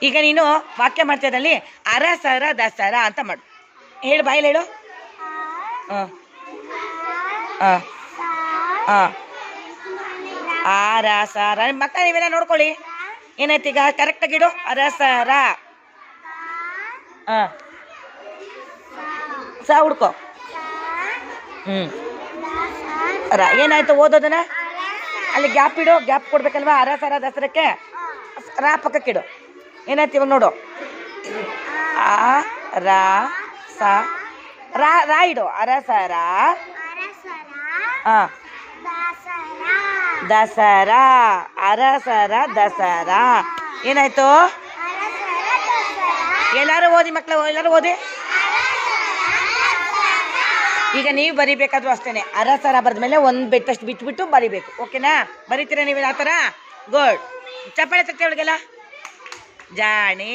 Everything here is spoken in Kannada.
ಈಗ ನೀನು ವಾಕ್ಯ ಮಾಡ್ತಿದ್ದಲ್ಲಿ ಅರಸರ ದಸರಾ ಅಂತ ಮಾಡು. ಹೇಳು, ಬಾಯಲ್ಲಿ ಹೇಳು. ಹಾಂ ಹಾಂ ಹಾಂ ಅರಸರ. ಮಕ್ಕ ನೀವೆಲ್ಲ ನೋಡ್ಕೊಳ್ಳಿ ಏನಾಯ್ತು ಈಗ. ಕರೆಕ್ಟಾಗಿ ಇಡು. ಅರಸರ. ಹಾಂ ಸ ಹುಡ್ಕೋ. ಏನಾಯ್ತು ಓದೋದನ್ನ ಅಲ್ಲಿ ಗ್ಯಾಪ್ ಇಡು. ಗ್ಯಾಪ್ ಕೊಡ್ಬೇಕಲ್ವಾ ಅರಸರ ದಸರಕ್ಕೆ. ರಾ ಪಕ್ಕಕ್ಕಿಡು. ಏನಾಯ್ತು ಇವಾಗ ನೋಡು. ಆ ರಾ ಸ ರಾ ಇಡು. ಅರಸರ. ಹಾಂ ದಸರಾ. ಅರಸರ ದಸರಾ. ಏನಾಯ್ತು? ಎಲ್ಲರೂ ಓದಿ ಮಕ್ಕಳು, ಎಲ್ಲರೂ ಓದಿ. ಈಗ ನೀವು ಬರಿಬೇಕಾದ್ರೂ ಅಷ್ಟೇ. ಅರಸರ ಬರೆದ್ಮೇಲೆ ಒಂದು ಬೆಟ್ಟಷ್ಟು ಬಿಟ್ಬಿಟ್ಟು ಬರಿಬೇಕು. ಓಕೆನಾ? ಬರೀತೀರಾ ನೀವು ಆ ಥರ? ಗುಡ್. ಚಪ್ಪಾಳೆ ತಟ್ಟೆ ಒಳಗೆಲ್ಲ ಜಾಣೆ.